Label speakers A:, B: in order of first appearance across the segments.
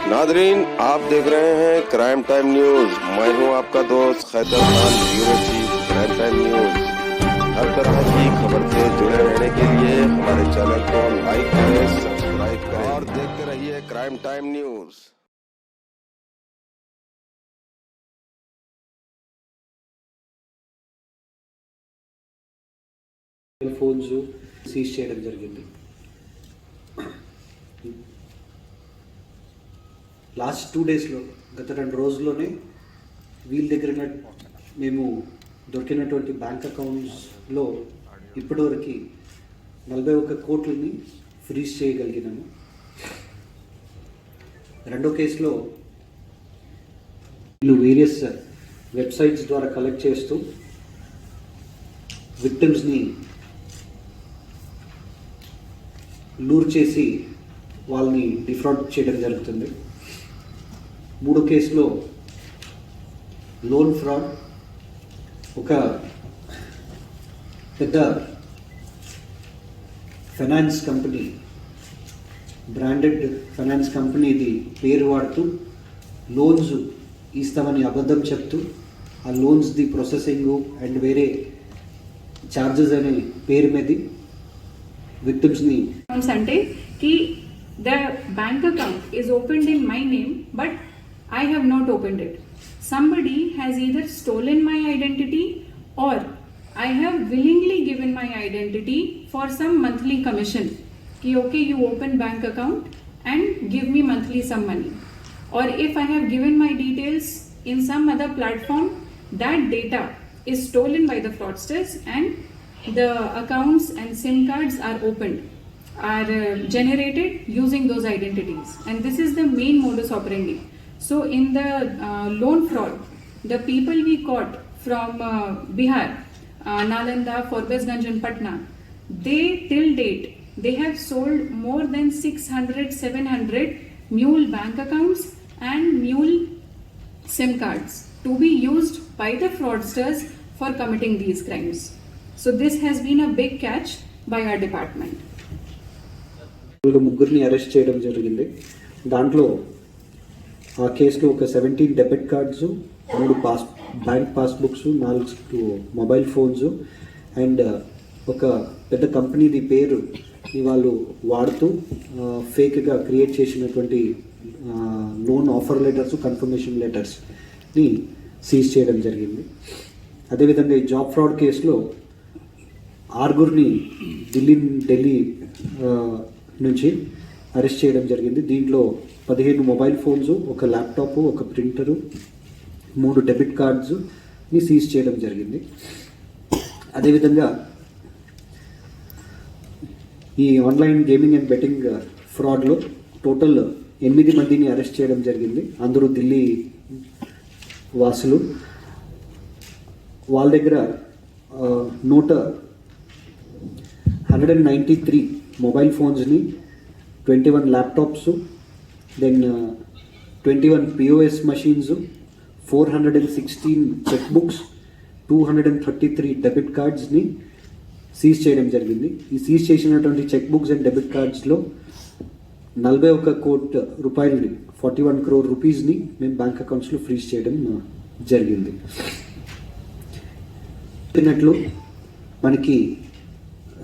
A: Nadreen, आप देख रहे हैं क्राइम टाइम न्यूज। मैं हूं आपका दोस्त Khaitar Khan, bureau chief crime time news. हर तरह की खबर से जुड़े रहने के लिए हमारे चैनल को लाइक करें, सब्सक्राइब करें और देखते रहिए crime time news.
B: Phones seize చేయడం జరిగింది. లాస్ట్ 2 డేస్లో గత 2 రోజుల్లోనే వీళ్ళ దగ్గర మేము దొరికినటువంటి బ్యాంక్ అకౌంట్స్లో ఇప్పటివరకు 41 కోట్లని ఫ్రీజ్ చేయగలిగినాము. రెండో కేసులో వీళ్ళు వేరియస్ వెబ్సైట్స్ ద్వారా కలెక్ట్ చేస్తూ విక్టిమ్స్ని లూర్ చేసి వాళ్ళని డిఫ్రాడ్ చేయడం జరుగుతుంది. మూడో కేసులో లోన్ ఫ్రాడ్. ఒక పెద్ద ఫైనాన్స్ కంపెనీ, బ్రాండెడ్ ఫైనాన్స్ కంపెనీది పేరు వాడుతూ లోన్స్ ఇస్తామని అబద్ధం చెప్తూ ఆ లోన్స్ది ప్రాసెసింగు అండ్ వేరే చార్జెస్ అనే పేరు మీద విక్టిమ్స్ని
C: అంటే कि the bank account is opened in my name but I have not opened it. Somebody has either stolen my identity or I have willingly given my identity for some monthly commission कि okay you open bank account and give me monthly some money, or if I have given my details in some other platform, that data is stolen by the fraudsters and the accounts and SIM cards are generated using those identities, and this is the main modus operandi. So in the loan fraud, the people we caught from Bihar, Nalanda, Forbesganj and Patna, they till date they have sold more than 600-700 mule bank accounts and mule SIM cards to be used by the fraudsters for committing these crimes. So this has been a big catch by our department.
B: ముగ్గురిని arrest చేయడం జరిగింది. దాంట్లో ఆ కేసులో ఒక 17 debit cards, 3 bank passbooks, 4 mobile phones and ఒక పెద్ద కంపెనీది పేరు వాళ్ళు వాడుతూ ఫేక్గా క్రియేట్ చేసినటువంటి లోన్ ఆఫర్ లెటర్స్, కన్ఫర్మేషన్ లెటర్స్ని సీజ్ చేయడం జరిగింది. అదేవిధంగా ఈ జాబ్ ఫ్రాడ్ కేసులో 6 ఢిల్లీ నుంచి అరెస్ట్ చేయడం జరిగింది. దీంట్లో 15 మొబైల్ ఫోన్స్, ఒక ల్యాప్టాప్, ఒక ప్రింటరు, 3 డెబిట్ కార్డ్స్ని సీజ్ చేయడం జరిగింది. అదేవిధంగా ఈ ఆన్లైన్ గేమింగ్ అండ్ బెట్టింగ్ ఫ్రాడ్లో టోటల్ 8 మందిని అరెస్ట్ చేయడం జరిగింది. అందరూ ఢిల్లీ వాసులు. వాళ్ళ దగ్గర 193 మొబైల్ ఫోన్స్ని, 21 laptops, then 21 POS machines, 416 cheque books, 233 debit కార్డ్స్ని సీజ్ చేయడం జరిగింది. ఈ సీజ్ చేసినటువంటి చెక్ బుక్స్ అండ్ డెబిట్ కార్డ్స్లో 41 కోట్ల రూపాయలని, 41 crore రూపీస్ని మేము బ్యాంక్ అకౌంట్స్లో ఫ్రీజ్ చేయడం జరిగింది. చెప్పినట్లు మనకి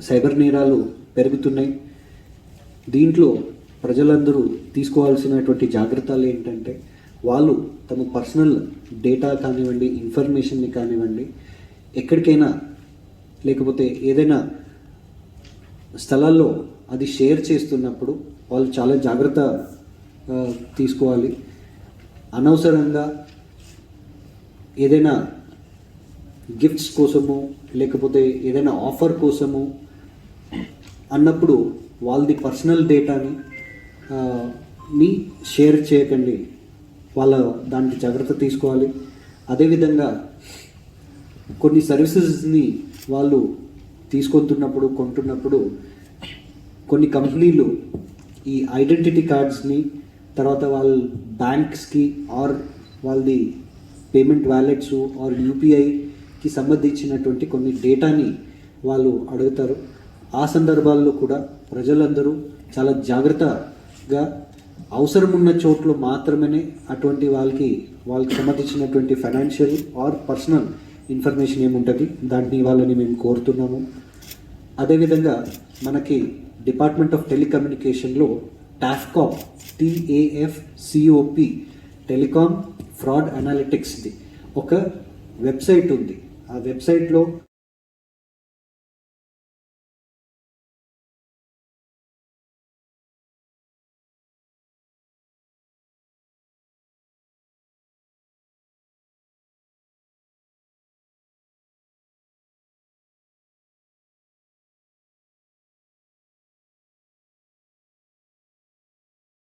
B: సైబర్ నేరాలు పెరుగుతున్నాయి. దీంట్లో ప్రజలందరూ తీసుకోవాల్సినటువంటి జాగ్రత్తలు ఏంటంటే, వాళ్ళు తమ పర్సనల్ డేటా కానివ్వండి, ఇన్ఫర్మేషన్ని కానివ్వండి, ఎక్కడికైనా లేకపోతే ఏదైనా స్థలాల్లో అది షేర్ చేస్తున్నప్పుడు వాళ్ళు చాలా జాగ్రత్త తీసుకోవాలి. అనవసరంగా ఏదైనా గిఫ్ట్స్ కోసము లేకపోతే ఏదైనా ఆఫర్ కోసము అన్నప్పుడు వాళ్ళది పర్సనల్ డేటాని షేర్ చేయకండి. వాళ్ళ దానికి జాగ్రత్త తీసుకోవాలి. అదేవిధంగా కొన్ని సర్వీసెస్ని వాళ్ళు కొంటున్నప్పుడు కొన్ని కంపెనీలు ఈ ఐడెంటిటీ కార్డ్స్ని, తర్వాత వాళ్ళ బ్యాంక్స్కి ఆర్ వాళ్ళది పేమెంట్ వ్యాలెట్స్ ఆర్ UPIకి సంబంధించినటువంటి కొన్ని డేటాని వాళ్ళు అడుగుతారు. ఆ సందర్భాల్లో కూడా ప్రజలందరూ చాలా జాగ్రత్తగా అవసరం ఉన్న చోట్ల మాత్రమే అటువంటి వాళ్ళకి సంబంధించినటువంటి ఫైనాన్షియల్ ఆర్ పర్సనల్ ఇన్ఫర్మేషన్ ఏముంటుంది దాన్ని ఇవ్వాలని మేము కోరుతున్నాము. అదేవిధంగా మనకి department of టెలికమ్యూనికేషన్లో టాఫ్కాప్ TAFCOP telecom fraud అనాలిటిక్స్ది ఒక వెబ్సైట్ ఉంది. ఆ వెబ్సైట్లో